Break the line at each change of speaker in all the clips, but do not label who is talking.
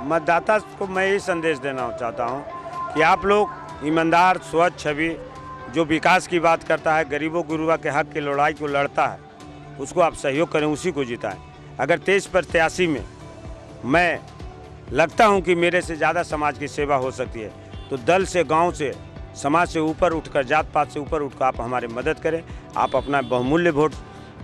मतदाता को मैं यही संदेश देना चाहता हूँ कि आप लोग ईमानदार, स्वच्छ छवि, जो विकास की बात करता है, गरीबों गुरुआ के हक की लड़ाई को लड़ता है, उसको आप सहयोग करें, उसी को जिताएं। अगर 23 प्रत्याशी में मैं लगता हूं कि मेरे से ज़्यादा समाज की सेवा हो सकती है, तो दल से, गांव से, समाज से ऊपर उठकर, जात पात से ऊपर उठकर आप हमारी मदद करें। आप अपना बहुमूल्य वोट,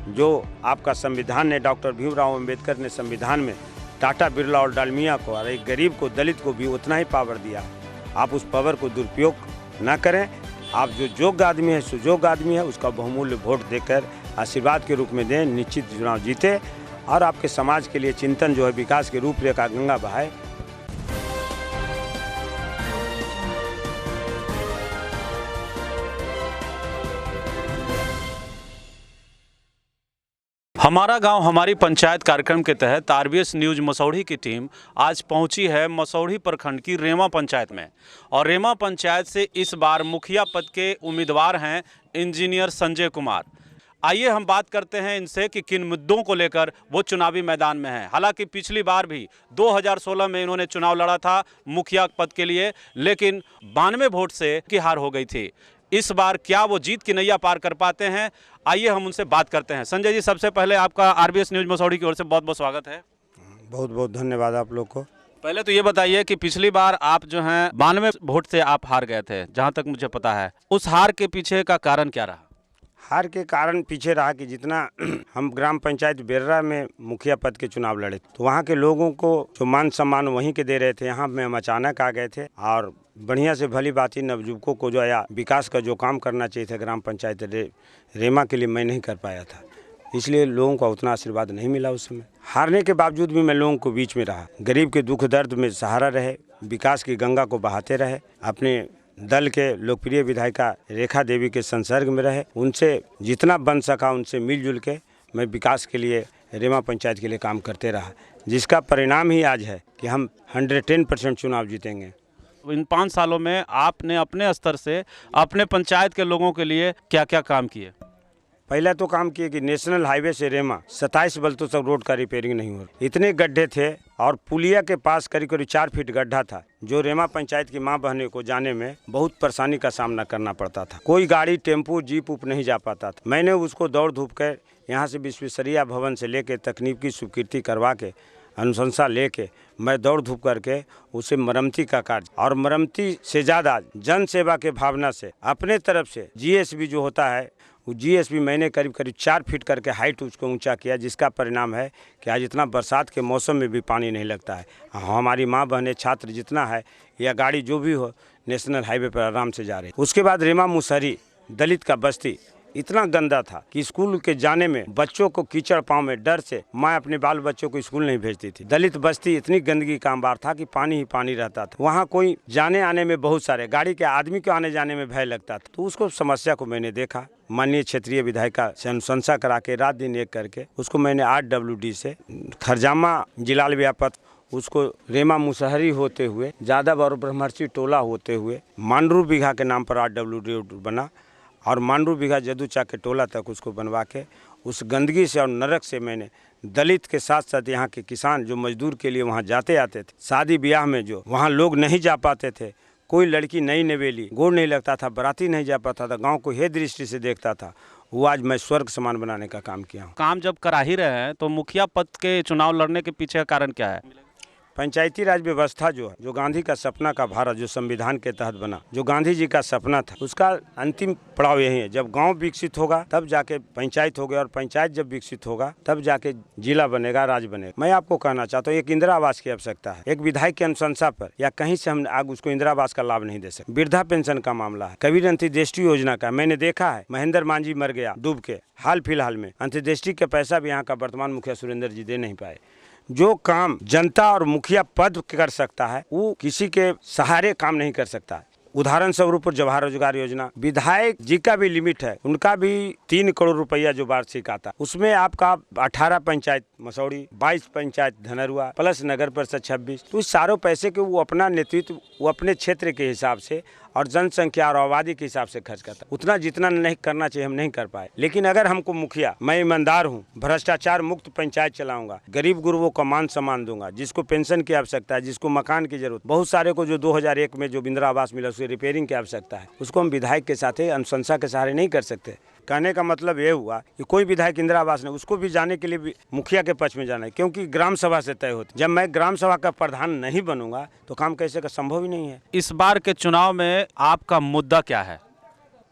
जो आपका संविधान ने, डॉक्टर भीमराव अम्बेडकर ने संविधान में टाटा, बिरला और डालमिया को और एक गरीब को, दलित को भी उतना ही पावर दिया, आप उस पावर को दुरुपयोग न करें। आप जो योग्य आदमी है, सुयोग्य आदमी है, उसका बहुमूल्य वोट देकर आशीर्वाद के रूप में दें, निश्चित चुनाव जीते और आपके समाज के लिए चिंतन जो है, विकास की रूपरेखा गंगा बहाए।
हमारा गांव हमारी पंचायत कार्यक्रम के तहत आरबीएस न्यूज़ मसौढ़ी की टीम आज पहुंची है मसौढ़ी प्रखंड की रेमा पंचायत में। और रेमा पंचायत से इस बार मुखिया पद के उम्मीदवार हैं इंजीनियर संजय कुमार। आइए हम बात करते हैं इनसे कि किन मुद्दों को लेकर वो चुनावी मैदान में हैं। हालांकि पिछली बार भी 2016 में इन्होंने चुनाव लड़ा था मुखिया पद के लिए, लेकिन 92 वोट से की हार हो गई थी। इस बार क्या वो जीत की नैया पार कर पाते हैं? आइए हम उनसे बात करते हैं। संजय जी, सबसे पहले आपका आरबीएस न्यूज़ मसौढ़ी की ओर से बहुत बहुत स्वागत है।
बहुत बहुत धन्यवाद आप लोग को।
पहले तो ये बताइए कि पिछली बार आप जो हैं 92 वोट से आप हार गए थे, जहाँ तक मुझे पता है। उस हार के पीछे का कारण क्या रहा?
हार के कारण पीछे रहा कि जितना हम ग्राम पंचायत बेर्रा में मुखिया पद के चुनाव लड़े, तो वहाँ के लोगों को जो मान सम्मान वहीं के दे रहे थे, यहाँ में हम अचानक आ गए थे। और बढ़िया से भली बात ही नवयुवकों को जो या विकास का जो काम करना चाहिए था ग्राम पंचायत रेमा के लिए, मैं नहीं कर पाया था, इसलिए लोगों को उतना आशीर्वाद नहीं मिला उस समय। हारने के बावजूद भी मैं लोगों को बीच में रहा, गरीब के दुख दर्द में सहारा रहे, विकास की गंगा को बहाते रहे, अपने दल के लोकप्रिय विधायिका रेखा देवी के संसर्ग में रहे, उनसे जितना बन सका उनसे मिलजुल के मैं विकास के लिए, रेमा पंचायत के लिए काम करते रहा, जिसका परिणाम ही आज है कि हम 110% चुनाव जीतेंगे।
इन 5 सालों में आपने अपने स्तर से अपने पंचायत के लोगों के लिए क्या क्या काम किए?
पहला तो काम किए कि नेशनल हाईवे से रेमा 27 बल्तों तक रोड का रिपेयरिंग नहीं हो रहा, इतने गड्ढे थे और पुलिया के पास करीब करीब 4 फीट गड्ढा था, जो रेमा पंचायत की मां बहनों को जाने में बहुत परेशानी का सामना करना पड़ता था। कोई गाड़ी, टेम्पू, जीप उप नहीं जा पाता था। मैंने उसको दौड़ धूप कर यहाँ से विश्वेश्वरैया भवन से लेके तकनीकी स्वीकृति करवा के, अनुशंसा लेके मैं दौड़ धूप करके उसे मरम्मती का कार्य, और मरम्मती से ज़्यादा जन सेवा के भावना से अपने तरफ से जीएसबी जो होता है, वो जीएसबी मैंने करीब करीब 4 फीट करके हाइट उसको ऊंचा किया, जिसका परिणाम है कि आज इतना बरसात के मौसम में भी पानी नहीं लगता है। हमारी माँ बहनें, छात्र जितना है या गाड़ी जो भी हो, नेशनल हाईवे पर आराम से जा रही। उसके बाद रेमा मुसहरी दलित का बस्ती इतना गंदा था कि स्कूल के जाने में बच्चों को कीचड़ पाँव में डर से माँ अपने बाल बच्चों को स्कूल नहीं भेजती थी। दलित बस्ती इतनी गंदगी का अंबार था कि पानी ही पानी रहता था। वहाँ कोई जाने आने में बहुत सारे गाड़ी के आदमी को आने जाने में भय लगता था। तो उसको समस्या को मैंने देखा, माननीय क्षेत्रीय विधायिका से अनुशंसा करा के रात दिन एक करके उसको मैंने RWD से खरजामा जिलाल व्यापत, उसको रेमा मुसहरी होते हुए, जादव और ब्रह्मर्षि टोला होते हुए मांडरू बीघा के नाम पर RWD बना, और मांडरू बीघा जदूचा के टोला तक उसको बनवा के उस गंदगी से और नरक से मैंने दलित के साथ साथ यहाँ के किसान जो मजदूर के लिए वहाँ जाते आते थे, शादी ब्याह में जो वहाँ लोग नहीं जा पाते थे, कोई लड़की नई नवेली गोड़ नहीं लगता था, बराती नहीं जा पाता था, गांव को हे दृष्टि से देखता था, वो आज मैं स्वर्ग समान बनाने का काम किया हूँ।
काम जब करा ही रहे हैं तो मुखिया पद के चुनाव लड़ने के पीछे का कारण क्या है?
पंचायती राज व्यवस्था जो है, जो गांधी का सपना का भारत जो संविधान के तहत बना, जो गांधी जी का सपना था, उसका अंतिम पड़ाव यही है। जब गांव विकसित होगा तब जाके पंचायत होगी, और पंचायत जब विकसित होगा तब जाके जिला बनेगा, राज्य बनेगा। मैं आपको कहना चाहता हूँ, एक इंदिरा आवास की आवश्यकता है। एक विधायक की अनुशंसा पर या कहीं से हम आग उसको इंदिरा आवास का लाभ नहीं दे सकते। वृद्धा पेंशन का मामला है, कबीर अंत्योदय योजना का मैंने देखा है, महेंद्र मांझी मर गया डूब के, हाल फिलहाल में अंत्योदय का पैसा भी यहाँ का वर्तमान मुखिया सुरेंद्र जी दे नहीं पाए। जो काम जनता और मुखिया पद कर सकता है, वो किसी के सहारे काम नहीं कर सकता है। उदाहरण स्वरूप जवाहर रोजगार योजना, विधायक जी का भी लिमिट है, उनका भी 3 करोड़ रुपया जो वार्षिक आता, उसमें आपका 18 पंचायत मसौढ़ी, 22 पंचायत धनरुआ प्लस नगर परिषद 26, तो इस सारों पैसे के वो अपना नेतृत्व, वो अपने क्षेत्र के हिसाब से और जनसंख्या और आबादी के हिसाब से खर्च करता। उतना जितना नहीं करना चाहिए हम नहीं कर पाए। लेकिन अगर हमको मुखिया, मैं ईमानदार हूँ, भ्रष्टाचार मुक्त पंचायत चलाऊंगा, गरीब गुरुओं को मान सम्मान दूंगा, जिसको पेंशन की आवश्यकता है, जिसको मकान की जरूरत, बहुत सारे को जो 2001 में जो इंदिरा आवास मिला उसकी रिपेयरिंग की आवश्यकता है, उसको हम विधायक के साथ अनुशंसा के सहारे नहीं कर सकते। कहने का मतलब ये हुआ कि कोई विधायक इंदिरा आवास नहीं, उसको भी जाने के लिए भी मुखिया के पक्ष में जाना है, क्योंकि ग्राम सभा से तय होती। जब मैं ग्राम सभा का प्रधान नहीं बनूंगा तो काम कैसे का संभव ही नहीं है।
इस बार के चुनाव में आपका मुद्दा क्या है?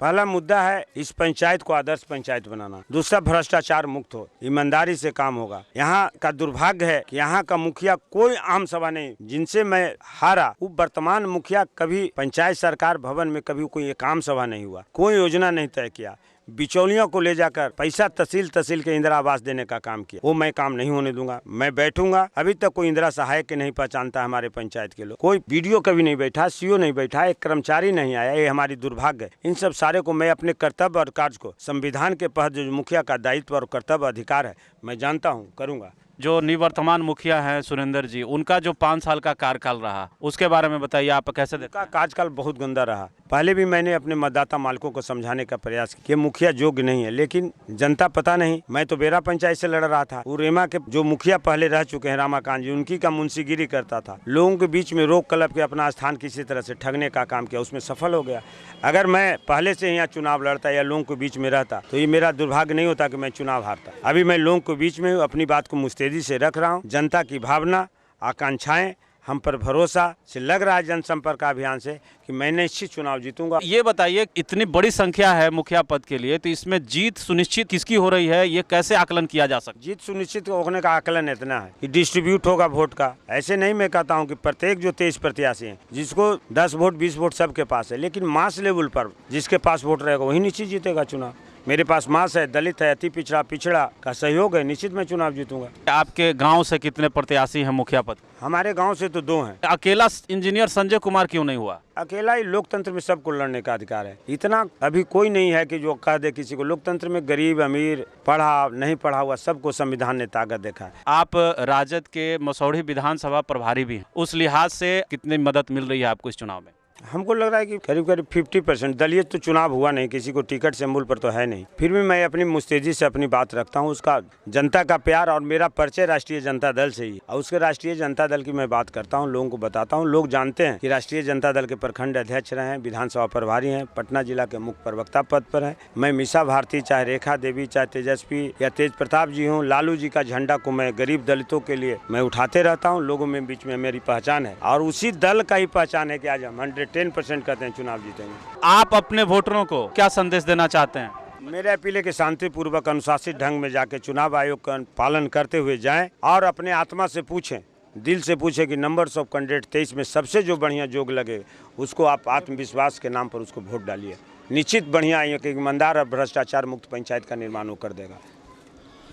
पहला मुद्दा है इस पंचायत को आदर्श पंचायत बनाना। दूसरा, भ्रष्टाचार मुक्त हो, ईमानदारी से काम होगा। यहाँ का दुर्भाग्य है कि यहाँ का मुखिया कोई आम सभा नहीं, जिनसे मैं हारा वो वर्तमान मुखिया कभी पंचायत सरकार भवन में कभी कोई एक आम सभा नहीं हुआ, कोई योजना नहीं तय किया, बिचौलियों को ले जाकर पैसा तहसील के इंदिरा आवास देने का काम किया। वो मैं काम नहीं होने दूंगा। मैं बैठूंगा। अभी तक कोई इंदिरा सहायक के नहीं पहचानता हमारे पंचायत के लोग, कोई वीडियो कभी नहीं बैठा, सीओ नहीं बैठा, एक कर्मचारी नहीं आया। ये हमारी दुर्भाग्य है। इन सब सारे को मैं अपने कर्तव्य और कार्य को संविधान के तहत जो मुखिया का दायित्व और कर्तव्य अधिकार है मैं जानता हूँ, करूँगा।
जो निवर्तमान मुखिया हैं सुरेंद्र जी, उनका जो 5 साल का कार्यकाल रहा उसके बारे में बताइए, आप कैसे देखते हैं?
उनका कार्यकाल बहुत गंदा रहा। पहले भी मैंने अपने मतदाता मालिकों को समझाने का प्रयास किया कि मुखिया योग्य नहीं है, लेकिन जनता पता नहीं। मैं तो बेरा पंचायत से लड़ रहा था, वो रेमा के जो मुखिया पहले रह चुके हैं रामाकांत जी, उनकी का मुंशीगिरी करता था, लोगों के बीच में रोक कलप के अपना स्थान किसी तरह से ठगने का काम किया, उसमें सफल हो गया। अगर मैं पहले से यहाँ चुनाव लड़ता या लोगों के बीच में रहता तो ये मेरा दुर्भाग्य नहीं होता कि मैं चुनाव हारता। अभी मैं लोगों के बीच में अपनी बात को मुस्तैदी से रख रहा हूँ। जनता की भावना, आकांक्षाएं, हम पर भरोसा से लग रहा है जनसंपर्क अभियान से कि मैं निश्चित चुनाव जीतूंगा।
ये बताइए, इतनी बड़ी संख्या है मुखिया पद के लिए, तो इसमें जीत सुनिश्चित किसकी हो रही है, ये कैसे आकलन किया जा सकता है?
जीत सुनिश्चित होने का आकलन इतना है कि डिस्ट्रीब्यूट होगा वोट का। ऐसे नहीं मैं कहता हूं कि प्रत्येक जो 23 प्रत्याशी हैं जिसको 10 वोट 20 वोट सबके पास है, लेकिन मास लेवल पर जिसके पास वोट रहेगा वही निश्चित जीतेगा चुनाव। मेरे पास मास है, दलित है, अति पिछड़ा का सहयोग है, निश्चित मैं चुनाव जीतूंगा।
आपके गांव से कितने प्रत्याशी हैं मुखिया पद?
हमारे गांव से तो 2 हैं।
अकेला इंजीनियर संजय कुमार क्यों नहीं हुआ?
अकेला ही लोकतंत्र में सबको लड़ने का अधिकार है। इतना अभी कोई नहीं है कि जो कह दे किसी को। लोकतंत्र में गरीब अमीर, पढ़ा नहीं पढ़ा हुआ, सबको संविधान ने ताकत देखा है।
आप राजद के मसौढ़ी विधानसभा प्रभारी भी हैं, उस लिहाज से कितनी मदद मिल रही है आपको इस चुनाव में?
हमको लग रहा है कि करीब 50%। दलीय तो चुनाव हुआ नहीं, किसी को टिकट सिंबल पर तो है नहीं, फिर भी मैं अपनी मुस्तैदी से अपनी बात रखता हूं। उसका जनता का प्यार और मेरा परिचय राष्ट्रीय जनता दल से ही, और उसके राष्ट्रीय जनता दल की मैं बात करता हूं, लोगों को बताता हूं। लोग जानते हैं कि राष्ट्रीय जनता दल के प्रखंड अध्यक्ष रहे हैं, विधानसभा प्रभारी हैं, पटना जिला के मुख्य प्रवक्ता पद पर है। मैं मीसा भारती, चाहे रेखा देवी, चाहे तेजस्वी या तेज प्रताप जी हूँ, लालू जी का झंडा को मैं गरीब दलितों के लिए मैं उठाते रहता हूँ। लोगों में बीच में मेरी पहचान है और उसी दल का ही पहचान है कि आज हम 110% कहते हैं चुनाव जीतेंगे।
आप अपने वोटरों को क्या संदेश देना चाहते हैं?
मेरे अपील है कि शांतिपूर्वक अनुशासित ढंग में जाके चुनाव आयोग का पालन करते हुए जाएं और अपने आत्मा से पूछें, दिल से पूछें कि नंबर्स ऑफ कैंडिडेट 23 में सबसे जो बढ़िया योग लगे उसको आप आत्मविश्वास के नाम पर उसको वोट डालिए। निश्चित बढ़िया एक ईमानदार और भ्रष्टाचार मुक्त पंचायत का निर्माण वो कर देगा।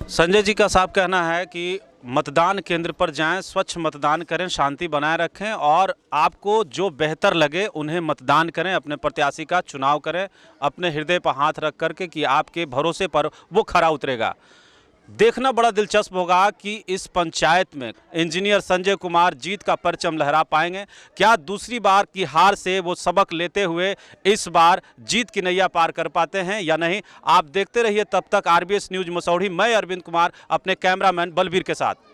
संजय जी का साफ कहना है कि मतदान केंद्र पर जाएं, स्वच्छ मतदान करें, शांति बनाए रखें और आपको जो बेहतर लगे उन्हें मतदान करें, अपने प्रत्याशी का चुनाव करें, अपने हृदय पर हाथ रख करके कि आपके भरोसे पर वो खरा उतरेगा। देखना बड़ा दिलचस्प होगा कि इस पंचायत में इंजीनियर संजय कुमार जीत का परचम लहरा पाएंगे। क्या दूसरी बार की हार से वो सबक लेते हुए इस बार जीत की नैया पार कर पाते हैं या नहीं? आप देखते रहिए। तब तक RBS न्यूज मसौढ़ी, मैं अरविंद कुमार अपने कैमरामैन बलबीर के साथ।